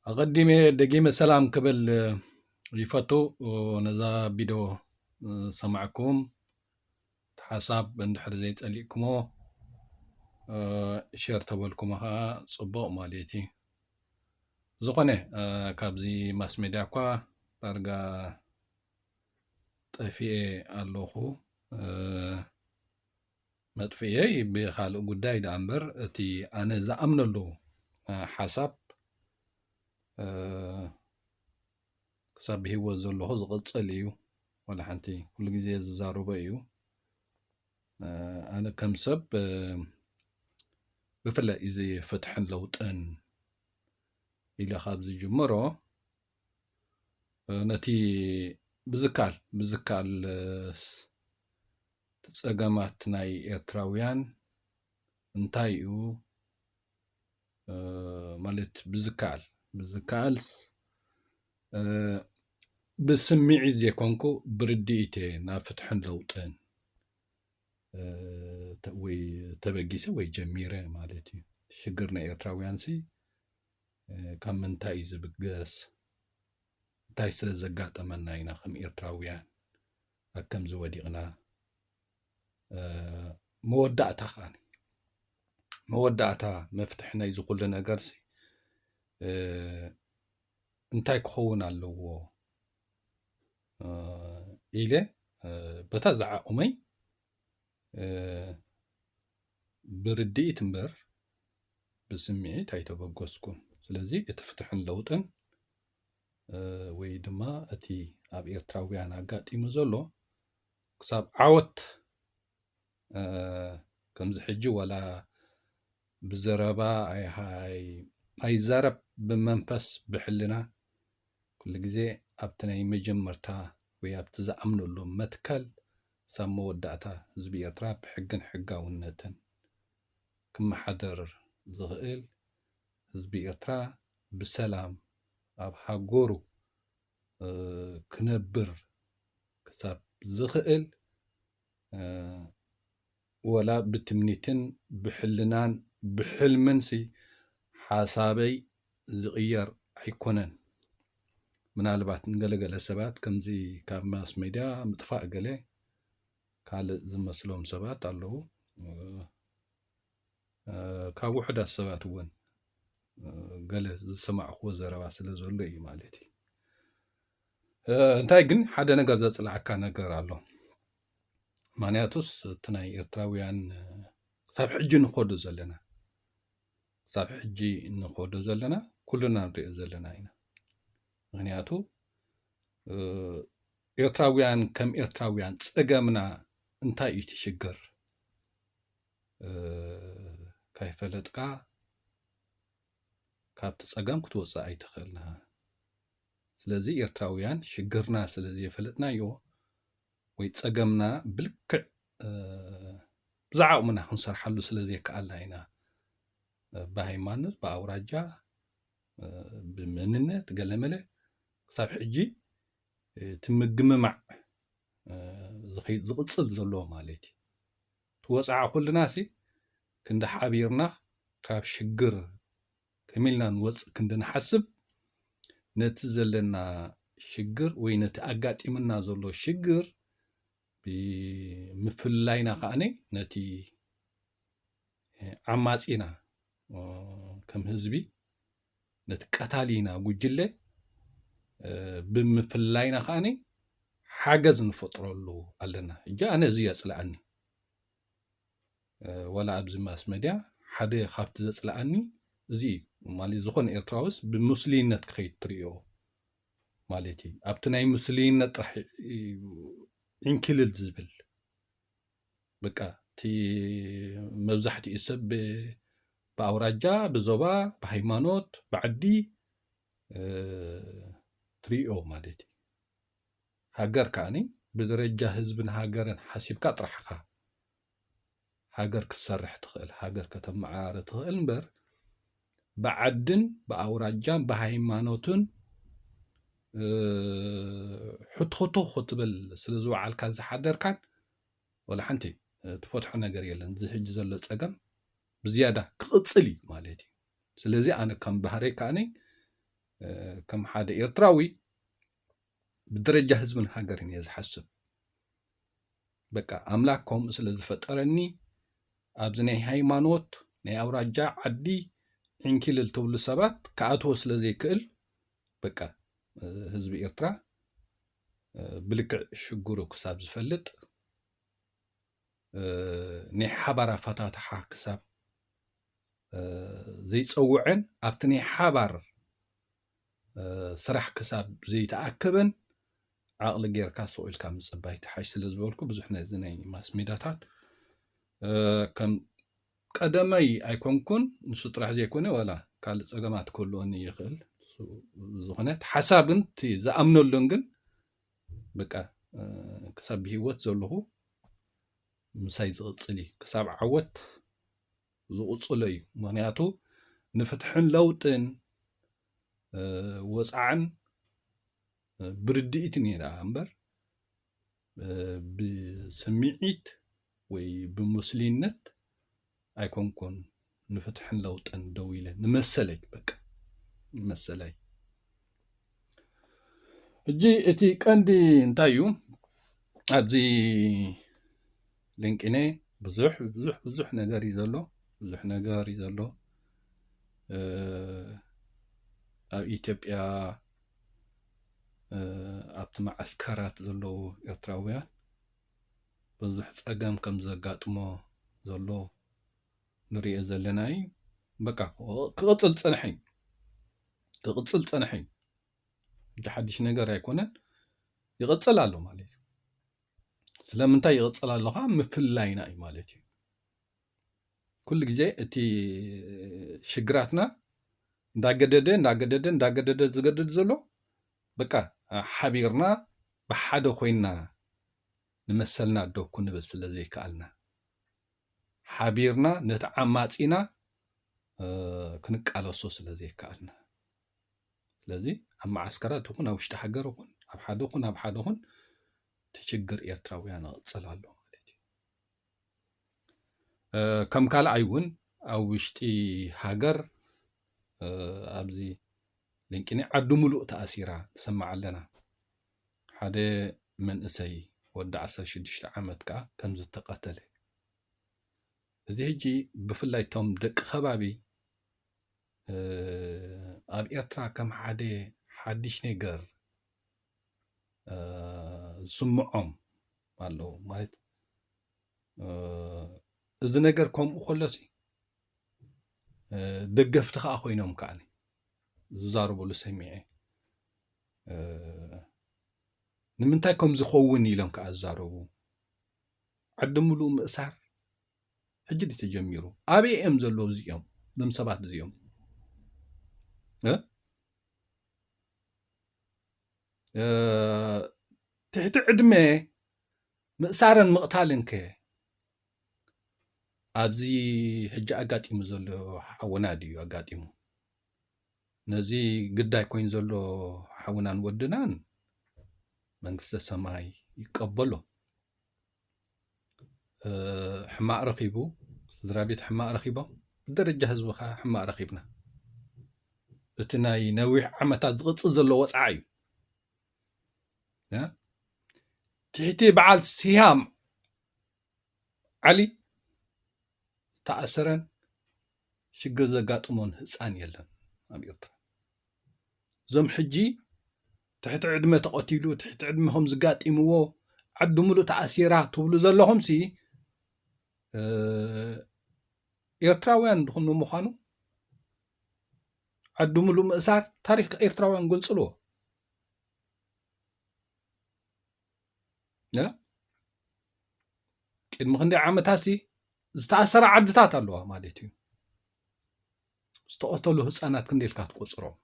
أقدمي دقيمة سلام قبل يفتو نزا بيدو سمعكم حساب بندحر زي تسأليكمو شير تبولكمها صبو ماليتي زقنة كابزي ماس ميديا كوا ترجع طفيه اللوخو مطفيه بخالق قداي دامبر تي أنا زأمن له حساب كسب هو زلوا زغصل እዩ ولا حنتي كل جزء زاربه እዩ أنا كم سب بفلا إذا فتحن لوطن إلى خابز جمرة نتي بزكال تسقمات ناي إرتراويان انتايو مالت بزكالس بسمعي زي كونكو برديتي نافتحن لوطن وي تبقيسه وي جميره مالتي شجرنا إرتراويانسي كم من تاي زبقس تاي سلزقاطمنا ينا خم إرتراويان أكم زوديقنا مودعتا خاني مودعتا مفتحنا يزقل لنا قرسي انتاي كخون اللو إلي بتزع أمي برديت مبر بسمعي تايتو بقوسكم سلازي اتفتحن لوطن ويدما اتي اب إرتراويان اقاطي مزولو كساب عوت كمز حجي ولا بزربا اي زرب بمنفس بحلنا كل جزي ابتناي مجمرتا ويابتزا امنو له متكل سامو ودعتا زبي إرترا بحقن حقاونتن كما حدر زغئل زبي إرترا بسلام اب حقورو كنبر كساب زغئل ولا بتمنيتن بحلنان بحلمنسي حسابي زغير حيكونن من البات نقلقل السبات كمزي كماس ميديا متفاق قلي كال زمسلوم سبات اللو كاب وحدة السبات وين قال سمع خو زربا سلازولو اي مالتي انتاي جن حدا نقر زصلعكا نقر الله مانياتوس تناي إرتراويان صاب حجي نخودو زلنا صاب حجي نخودو زلنا كلنا نريء زلنا هنا مانياتو إرتراويان كم إرتراويان صقمنا انتاي يتشجر كيف لتقع كابت صقم كتوصا اي تخلنا سلازي إرتراويان شجرنا سلازي فلتنا يو ويتصقمنا بلكع بزعق منا نسرحلو سلازي كألنا هنا بهيمانت بأوراجا بمننة تقلمله صاب حجي تمقم مع زخيط زقصل زلو مالتي توسع كل ناسي كند حبيرنا كاب شجر كملنا نوص كند نحسب نتزلنا شجر وينتأقات منا زلو شجر بمفلاينا خاني نتي عماسينا كم هزبي نتقتالينا وجله بمفلاينا خاني حاجز نفطرلو علنا جا انا زي يصلعني ولا ابز ماس ميديا حدا خافت زصلعني زي مالي زخون إرتراوس بمسلينت كخيت تريو مالتي ابتناي مسلينت راح إنكلل زبل بقى تي مبزحتي يسب بأوراجا بزوبا بهيمانوت بعدي تريو مالتي هاجر كاني بدرجة حزبن هاجرن حسيب كطرحها هاجر كسرح تخيل هاجر كتمعار تخيل نبر بعدن بأوراجان بهيمانوتن حطو خطبل سلازو عالكان زحدر كان ولا حنتي تفتحو نجر يلن زي حج زلو صقم بزياده قصلي مالتي سلازي انا كم بحري كاني ከም ሓደ ኤርትራዊ ብደረጃ ህዝብን ሃገርን እየ ዝሓስብ በቃ ኣምላክ ከምኡ ስለ ዝፈጠረኒ ኣብዚ ናይ ሃይማኖት ናይ ኣውራጃ ዓዲ ዕንኪልል ትብሉ ሰባት ክኣትዎ ስለ ዘይክእል በቃ ህዝቢ ኤርትራ ብልክዕ ሽግሩ ክሳብ ዝፈልጥ ናይ ሓባር ኣፈታትሓ ክሳብ ዘይፀውዐን ኣብቲ ናይ ሓባር ስራሕ ክሳብ ዘይተኣከበን ዓቕሊ ጌርካ ሰቂልካ ምፅባይ ተሓሽ ስለ ዝበልኩ ብዙሕ ነዚ ናይ ማስ ሜዳታት ከም ቀደመይ ኣይኮንኩን ንሱ ጥራሕ ዘይኮነ ዋላ ካልእ ፀገማት ክህልወኒ ይኽእል ዝኾነት ሓሳብ ግን ዝኣምነሉን ግን በቃ ክሳብ ብሂወት ዘለኹ ምሳይ ዝቕፅል እዩ ክሳብ ዓወት ዝቕፅሎ እዩ ምክንያቱ ንፍትሕን ለውጥን ወፃዕን ብርድኢት እየ ደኣ እምበር ብስምዒት ወይ ብሙስሊነት ኣይኮንኩን ንፍትሕን ለውጥን ደው ኢለ ንመሰለይ በቃ ንመሰለይ እጂ እቲ ቀንዲ እንታይ እዩ ኣብዚ ሊንቅኔ ብዙሕ ነገር እዩ ዘሎ ብዙሕ ነገር እዩ ዘሎ ኣብ ኢትዮጵያ ኣብቲ ማዓስከራት ዘለዉ ኤርትራውያን ብዙሕ ፀገም ከም ዘጋጥሞ ዘሎ ንሪኦ ዘለና እዩ በቃ ክቕፅል ፀንሐ እንጂ ሓድሽ ነገር ኣይኮነን ይቕፅል ኣሎ ማለት እዩ ስለምንታይ ይቕፅል ኣለካ ምፍላይና እዩ ማለት እዩ ኩሉ ግዜ እቲ ሽግራትና እንዳገደደ ዝገድድ ዘሎ በቃ ሓቢርና ብሓደ ኮይንና ንመሰልና ዶ ክንብል ስለ ዘይከኣልና ሓቢርና ነቲ ዓማፂና ክንቃለሶ ስለ ዘይከኣልና ስለዚ ኣብ ማዓስከራት ይኹን ኣብ ውሽጢ ሃገር ይኹን ኣብ ሓደ ይኹን እቲ ሽግር ኤርትራውያን ይቕፅል ኣሎ ማለት እዩ ከም ካልኣይ እውን ኣብ ውሽጢ ሃገር ኣብዚ ልንቅኔ ዓዲ ሙሉእ ተኣሲራ ንሰማዕ ኣለና ሓደ መንእሰይ ወዲ 16 ዓመት ከዓ ከም ዝተቐተለ እዚ ሕጂ ብፍላይ ቶም ደቂ ከባቢ ኣብ ኤርትራ ከም ሓደ ሓድሽ ነገር ዝስምዖም ኣለዉ ማለት እዚ ነገር ከምኡ ከሎሲ ደገፍቲ ከዓ ኮይኖም ከዓኒ ዝዛረበሉ ሰሚዐ ንምንታይ ከም ዝኸውን ኢሎም ከዓ ዝዛረቡ ዓዲ ሙሉእ ምእሳር ሕጂ ዲ ተጀሚሩ ኣበይ እዮም ዘለዉ እዚኦም ዞም ሰባት እዚኦም ትሕቲ ዕድመ ምእሳርን ምቕታልን ከ ኣብዚ ሕጂ ኣጋጢሙ ዘሎ ሓውና ድዩ ኣጋጢሙ ነዚ ግዳይ ኮይኑ ዘሎ ሓውናን ወድናን መንግስተ ሰማይ ይቀበሎ ሕማቅ ረኺቡ ስድራ ቤት ሕማቅ ረኺቦም ብደረጃ ህዝቢ ከዓ ሕማቅ ረኺብና እቲ ናይ ነዊሕ ዓመታት ዝቕፅል ዘሎ ወፃዓ እዩ ትሕቲ በዓል ሲሃም ዓሊ ዝተኣሰረን ሽግር ዘጋጥሞን ህፃን የለን ኣብ ኤርትራ እዞም ሕጂ ትሕቲ ዕድመ ተቐቲሉ ትሕቲ ዕድመኹም ዝጋጢምዎ ዓዲ ሙሉእ ተኣሲራ ትብሉ ዘለኹም ሲ ኤርትራውያን ድኹም ንምዃኑ ዓዲ ሙሉእ ምእሳር ታሪክ ኤርትራውያን ገልፅልዎ ቅድሚ ክንደይ ዓመታት ሲ ዝተኣሰራ ዓድታት ኣለዋ ማለት እዩ ዝተቐተሉ ህፃናት ክንደይልካ ትቆፅሮም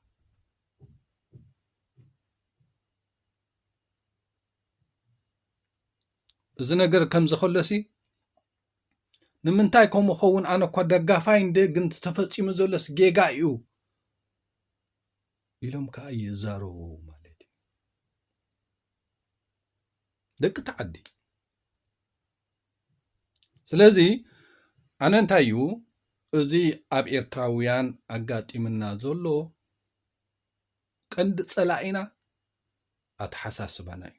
እዚ ነገር ከም ዝኸሎሲ ንምንታይ ከምኡ ኸውን ኣነ እኳ ደጋፋይ እንደ ግን ተፈፂሙ ዘሎስ ጌጋ እዩ ኢሎም ከዓ ይዛረቡ ማለት እዩ ደቂ ተዓዲ ስለዚ ኣነ እንታይ እዩ እዚ ኣብ ኤርትራውያን ኣጋጢምና ዘሎ ቀንዲ ጸላኢና ኣተሓሳስባና እዩ።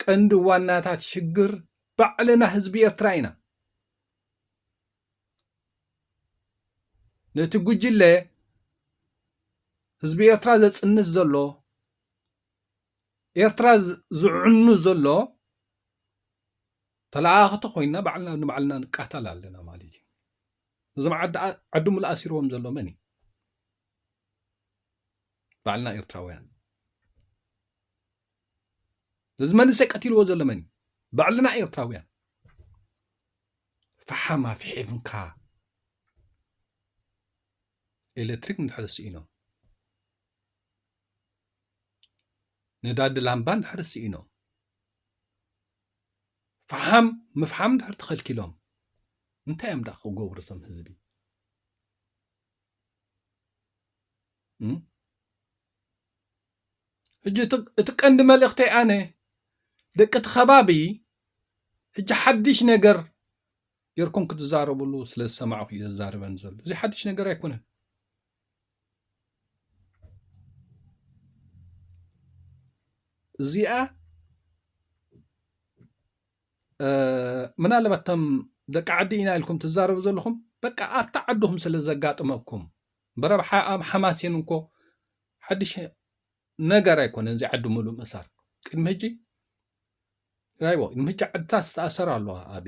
ቀንዲ ዋናታት ሽግር ባዕልና ህዝቢ ኤርትራ ኢና። ነቲ ጉጅለ ህዝቢ ኤርትራ ዘጽንስ ዘሎ ኤርትራ ዝዕኑ ዘሎ ተላኣኽቲ ኮይና ባዕልና ንባዕልና ንቃተል ኣለና ማለት እዩ። እዞም ዓዲ ሙሉእ ኣሲሮም ዘሎ መን እዩ? ባዕልና ኤርትራውያን። እዚ መንእሰይ ቀቲልዎ ዘሎ መን እዩ? ባዕልና ኤርትራውያን። ፈሓም ኣፍሒፍንካ ኤሌክትሪክ እንድሕር ስኢኖ ነዳዲ ላምባ እንድሕር ስኢኖ ምፍሓም እንድሕር ተኸልኪሎም እንታይ እዮም ዳ ክገብሩ እቶም ህዝቢ? ሕጂ እቲ ቀንዲ መልእኽተይ ኣነ ደቂ እቲ ከባቢ ሕጂ ሓድሽ ነገር ጌርኩም ክትዛረብሉ ስለ ዝሰማዕኹ እየ ዝዛረበን ዘሎ። እዚ ሓድሽ ነገር ኣይኮነን። እዚኣ ምናልባት እቶም ደቂ ዓዲ ኢና ኢልኩም ትዛረቡ ዘለኹም በቃ ኣብታ ዓድኹም ስለ ዘጋጥመኩም ብረብሓ ኣብ ሓማሴን እንኮ ሓድሽ ነገር ኣይኮነን። እዚ ዓዲ ሙሉእ ምእሳር ቅድሚ ሕጂ ራይቦ ቅድሚ ሕጂ ዓድታት ዝተኣሰራ ኣለዋ ኣብ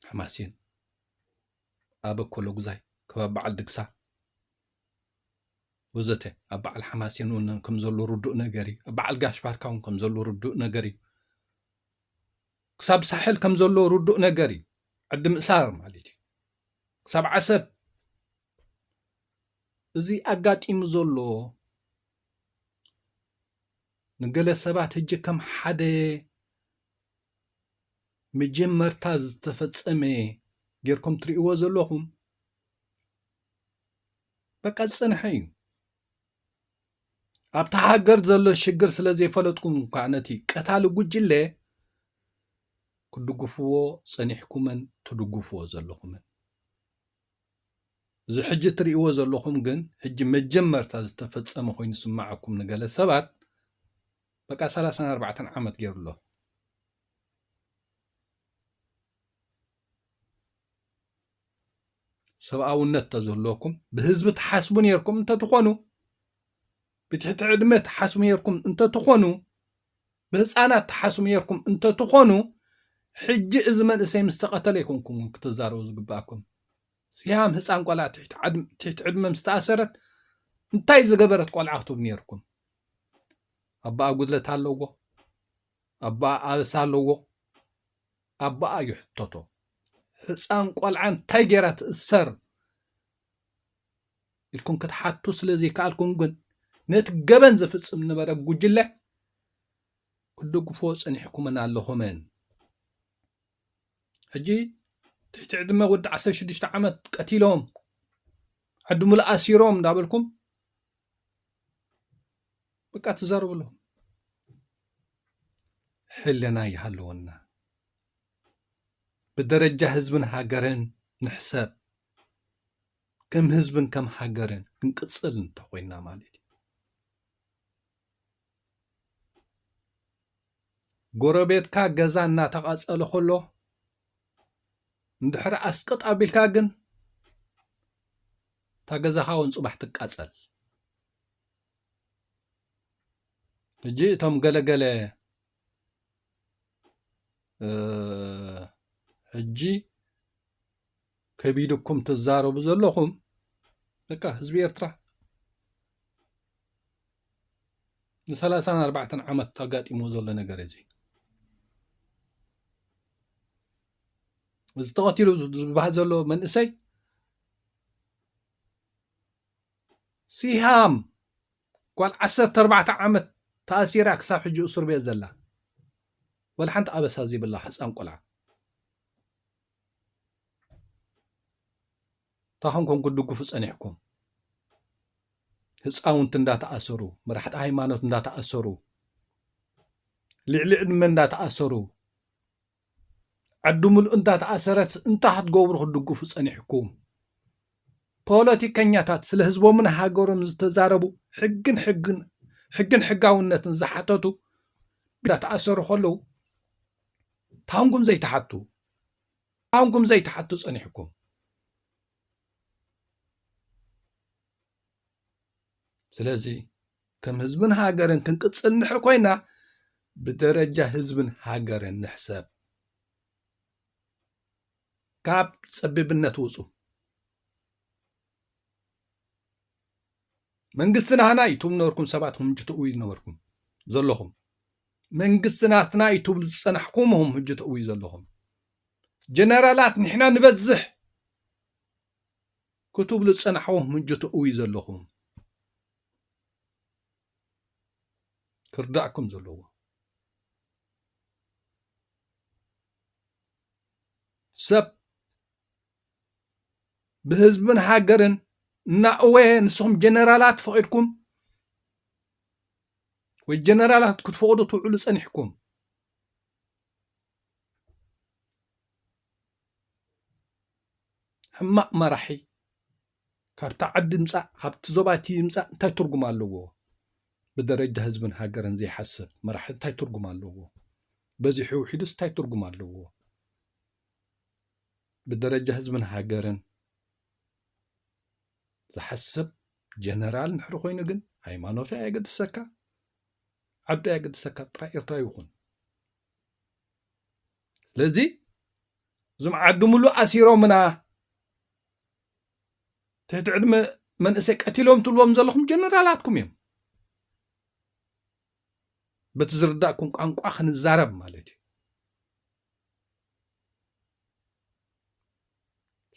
ሓማሴን፣ ኣብ እኮሎ ጉዛይ፣ ከባቢ በዓል ድግሳ ወዘተ ኣብ በዓል ሓማሴን እውን ከም ዘሎ ርዱእ ነገር እዩ። ኣብ በዓል ጋሽ ባርካ እውን ከም ዘሎ ርዱእ ነገር እዩ። ክሳብ ሳሕል ከም ዘሎ ርዱእ ነገር እዩ። ዓዲ ምእሳር ማለት እዩ። ክሳብ ዓሰብ እዚ ኣጋጢሙ ዘሎ ንገለ ሰባት ሕጂ ከም ሓደ መጀመርታ ዝተፈጸመ ጌርኩም ትርእይዎ ዘለኹም በቃ ዝጸንሐ እዩ። ኣብታ ሃገር ዘሎ ሽግር ስለ ዘይፈለጥኩም እኳ ነቲ ቀታሊ ጉጅለ ክድግፍዎ ጸኒሕኩምን ትድግፍዎ ዘለኹምን። እዚ ሕጂ ትርእይዎ ዘለኹም ግን ሕጂ መጀመርታ ዝተፈጸመ ኮይኑ ስማዓኩም ንገለ ሰባት በቃ 34 ዓመት ገይሩሎ። ሰብኣውነት ተዘለኩም ብህዝቢ ተሓስቡ ነርኩም እንተትኾኑ ብትሕቲ ዕድመ ተሓስቡ ነርኩም እንተትኾኑ ብህፃናት ተሓስቡ ነርኩም እንተትኾኑ ሕጂ እዚ መንእሰይ ምስ ተቐተለ ይኮንኩም ክትዛረቡ ዝግባኣኩም። ሲያም ህፃን ቆልዓ ትሕቲ ዕድመ ምስ ተኣሰረት እንታይ ዝገበረት ቆልዓ ክትብ ነርኩም? ኣባኣ ጉድለት ኣለዎ፣ ኣባኣ ኣበሳ ኣለዎ፣ ኣባኣ ይሕተቶ። ህፃን ቆልዓ እንታይ ጌራ ትእሰር ኢልኩም ክትሓቱ ስለዘይከኣልኩም ግን ነቲ ገበን ዝፍጽም ነበረ ጉጅለ ክድግፍዎ ጸኒሕኩምን ኣለኹምን። ሕጂ ትሕቲ ዕድመ ወዲ 16 ዓመት ቀቲሎም ዓዲ ሙሉእ ኣሲሮም እንዳበልኩም በቃ ትዛረብሎም። ሕልና ይሃለወና ብደረጃ ህዝብን ሃገርን ንሕሰብ ከም ህዝብን ከም ሃገርን ክንቅጽል እንተኾይና ማለት እዩ። ጎረቤትካ ገዛ እናተቓጸለ ከሎ እንድሕር ኣስቅጥ ኣቢልካ ግን እታ ገዛኻ እውን ጽባሕ ትቃጸል። ሕጂ እቶም ገለገለ ሕጂ ከቢድኩም ትዛረቡ ዘለኹም በቃ ህዝቢ ኤርትራ ን34 ዓመት ተጋጢሞ ዘሎ ነገር እዚ እዚ ተቐቲሉ ዝበሃል ዘሎ መንእሰይ ሲሃም ጓል 14 ዓመት ተኣሲራ ክሳብ ሕጂ እስር ቤት ዘላ ወላ ሓንቲ ኣበሳ ዘይብላ ህፃን ቆልዓ ታኹምኩም ክድግፉ ጸኒሕኩም። ህፃውንቲ እንዳተኣሰሩ፣ መራሕቲ ሃይማኖት እንዳተኣሰሩ፣ ልዕሊ ዕድመ እንዳተኣሰሩ፣ ዓዲ ሙሉእ እንዳተኣሰረት እንታይ ክትገብሩ ክድግፉ ጸኒሕኩም? ፖለቲከኛታት ስለ ህዝቦምን ሃገሮም ዝተዛረቡ ሕግን ሕጋውነትን ዝሓተቱ ተኣሰሩ ከለዉ ታንኩም ዘይተሓቱ ፀኒሕኩም ስለዚ ከም ህዝብን ሃገርን ክንቅፅል ንሕር ኮይና ብደረጃ ህዝብን ሃገርን ንሕሰብ ካብ ፀቢብነት ውፁ መንግስትናና ይቱም ነበርኩም ሰባትኩም ሕጂ ነበርኩም ዘለኹም መንግስትናትና ይቱብሉ ዝፀናሕኩምሁም ሕጂ ትእውዩ ዘለኹም ጀነራላት ንሕና ንበዝሕ ክትብሉ ዝፀናሕዎም ሕጂ ትእውዩ ዘለኹም ክርዳእኩም ዘለዎ ሰብ ብህዝብን ሃገርን እናእወ ንስኹም ጀነራላት ፈቂድኩም ወይ ጀነራላት ክትፈቅዱ ትውዕሉ ፀኒሕኩም ሕማቅ መራሒ ካብታ ዓዲ ምፃእ ካብቲ ዞባቲ ምፃእ እንታይ ትርጉም ኣለዎ ብደረጃ ህዝብን ሃገርን ዘይሓስብ መራሒ እንታይ ትርጉም ኣለዎ በዚሑ ውሒዱስ እንታይ ትርጉም ኣለዎ ብደረጃ ህዝብን ሃገርን ዝሓስብ ጀነራል ንሕሪ ኮይኑ ግን ሃይማኖት ኣየገድሰካ ዓዲ ኣየገድሰካ ጥራይ ኤርትራ ይኹን ስለዚ እዞም ዓዲ ሙሉእ ኣሲሮምና ትሕቲ ዕድመ መንእሰይ ቀቲሎም ትብልዎም ዘለኹም ጀነራላትኩም እዮም በቲ ዝርዳእኩም ቋንቋ ክንዛረብ ማለት እዩ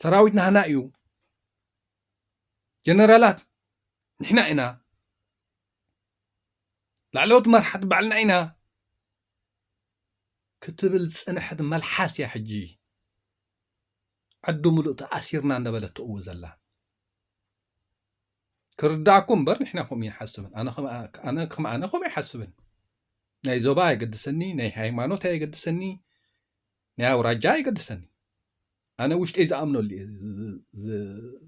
ሰራዊት ናህና እዩ ጀነራላት ንሕና ኢና ላዕለዎት መራሕቲ ባዕልና ኢና ክትብል ፅንሕት መልሓስ እያ ሕጂ ዓዲ ሙሉእ ተኣሲርና እንዳበለት ትእውእ ዘላ ክርዳእኩም እምበር ንሕና ከምኡ ይሓስብን ኣነ ከምኡ ይሓስብን ናይ ዞባ ኣይገድሰኒ ናይ ሃይማኖት ኣይገድሰኒ ናይ ኣውራጃ ኣይገድሰኒ ኣነ ውሽጠይ ዝኣምነሉ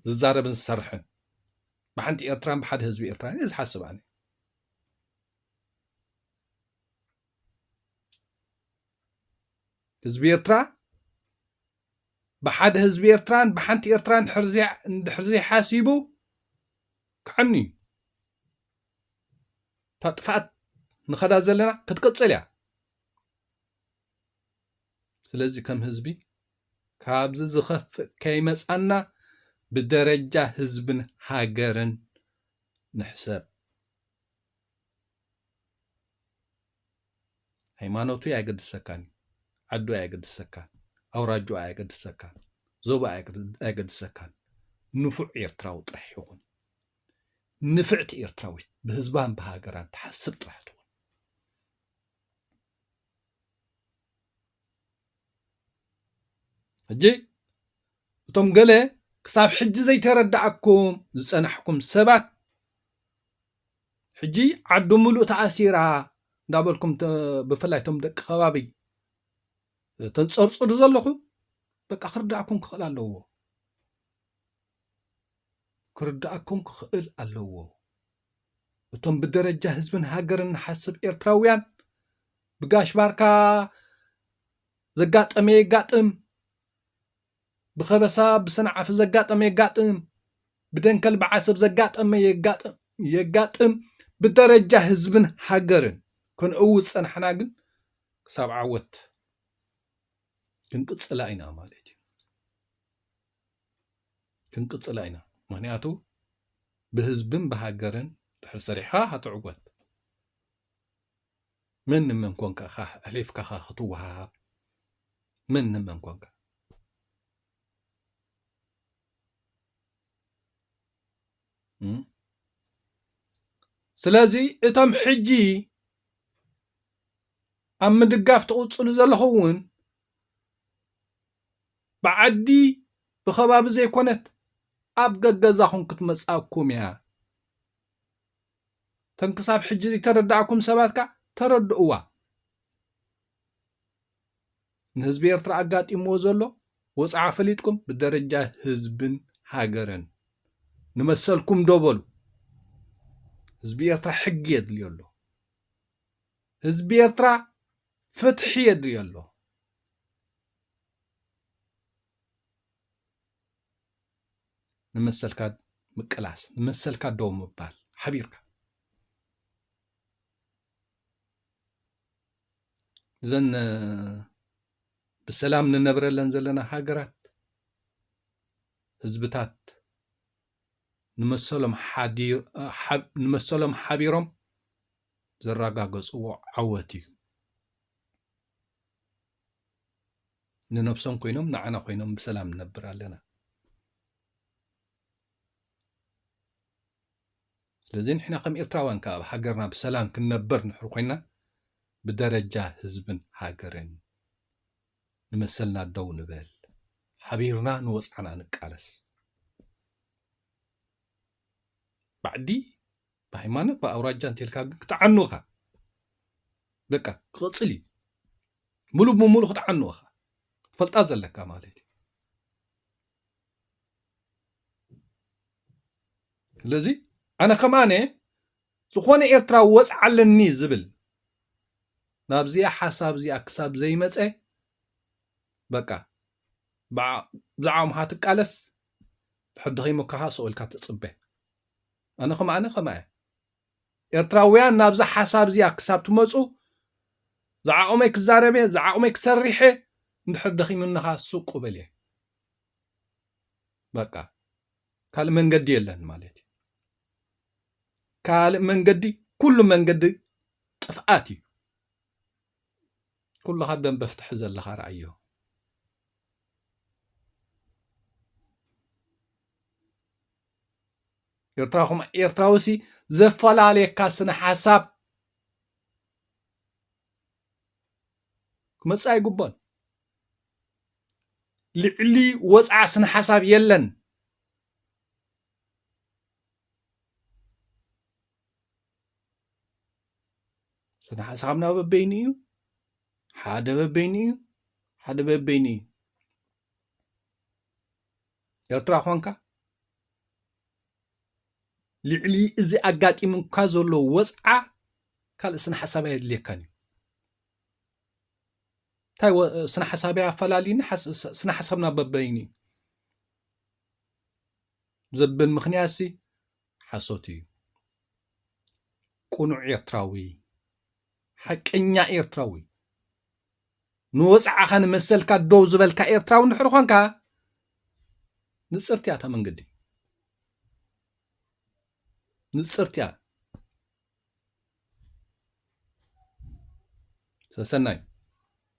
ዝዛረብን ዝሰርሕን ብሓንቲ ኤርትራን ብሓደ ህዝቢ ኤርትራን እየ ዝሓስብ ኣነ ህዝቢ ኤርትራ ብሓደ ህዝቢ ኤርትራን ብሓንቲ ኤርትራን እንድሕር ዘይሓሲቡ ክዓኒ እዩ እታ ጥፍኣት ንኸዳ ዘለና ክትቅፅል እያ ስለዚ ከም ህዝቢ ካብዚ ዝኸፍእ ከይመፃና ብደረጃ ህዝብን ሃገርን ንሕሰብ ሃይማኖቱ ኣየገድሰካን ዓዱ ኣየገድሰካን ኣውራጁ ኣየገድሰካን ዞባ ኣየገድሰካን ንፉዕ ኤርትራዊ ጥራሕ ይኹን ንፍዕቲ ኤርትራዊት ብህዝባን ብሃገራን ትሓስብ ጥራሕ ትኹን ሕጂ እቶም ገለ ክሳብ ሕጂ ዘይተረዳእኩም ዝፀናሕኩም ሰባት ሕጂ ዓዱ ሙሉእ ተኣሲራ እንዳበልኩም ብፍላይ እቶም ደቂ ከባቢ ተንፀርፅሩ ዘለኹም በቃ ክርዳእኩም ክኽእል ኣለዎ እቶም ብደረጃ ህዝብን ሃገርን ንሓስብ ኤርትራውያን ብጋሽ ባርካ ዘጋጠመ የጋጥም ብኸበሳ ብሰንዓፍ ዘጋጠመ የጋጥም ብደንከል ብዓሰብ ዘጋጠመ የጋጥም ብደረጃ ህዝብን ሃገርን ክንእውፅ ፀናሕና ግን ክሳብ ዓወት ክንቅፅላ ኢና ማለት እዩ ክንቅፅላ ኢና ምክንያቱ ብህዝብን ብሃገርን ድሕር ሰሪሕካ ክትዕወት ምን ንመን ኮንካ ሕሊፍካ ክትወሃብ ምን ንመን ኮንካ ስለዚ እቶም ሕጂ ኣብ ምድጋፍ ትቕፅሉ ዘለኹውን ብዓዲ ብኸባቢ ዘይኮነት ኣብ ገገዛኹም ክትመፃኩም እያ ተንክሳብ ሕጂ ዘይተረዳእኩም ሰባትካ ተረድእዋ ንህዝቢ ኤርትራ ኣጋጢምዎ ዘሎ ወፃዓ ፈሊጥኩም ብደረጃ ህዝብን ሃገርን نمثلكم دوبل ህዝቢ ኤርትራ ሕጊ የድልዮ ኣሎ ህዝቢ ኤርትራ ፍትሒ የድልዮ ኣሎ ንመሰልካ ምቅላስ ንመሰልካ ደው ምባል ሓቢርካ እዘን ብሰላም ንነብረለን ዘለና ሃገራት ህዝብታት ንመሰሎም ሓቢሮም ዘረጋገፅዎ ዓወት እዩ ንነፍሶም ኮይኖም ንዓና ኮይኖም ብሰላም ንነብር ኣለና ስለዚ ንሕና ከም ኤርትራውያን ካብ ሃገርና ብሰላም ክንነብር ንሕር ኮይና ብደረጃ ህዝብን ሃገርን ንመሰልና ደው ንበል ሓቢርና ንወፅዓና ንቃለስ بعدي بهيمانة بأوراجان تلك كتعنوها دكا قصلي ملو بملو كتعنوها فلتازل لك مالتي الذي أنا كمان سخوني إرترا وسع على الني زبل نابزي حساب زي أكساب زي مسأ بكا بزعم هاتك ألس حد غيمو كهاس أو الكاتب أنا خمانة إرتراويان نابزا حساب زي أكساب تمزو زعاقومي كزاربي زعاقومي كسريحي ندحر دخي منها السوق قبليه بقى كال من قدي يلن مالتي كال من قدي كل من قدي طفقاتي كل هذا بفتح زل خارعيه إرتراهم إرتراوسي زفلا عليك كاسنا حساب مساي قبل لعلي وسع سن حساب يلن سن حسابنا ببينيو حدا ببينيو حدا ببينيو إرتراهونكا لعلي إزي أقاتي من كازولو وسعة كالسن حسابي يدليكاني تاي سن حسابي فلالين سن حسابنا ببيني زبن مخنياسي حسوتي كونو إرتراوي حقنيا إرتراوي نوسعة خان مسلكا دو زبلكا إرتراوي نحرخونكا نصرتياتا من قدي نصرتيا سناي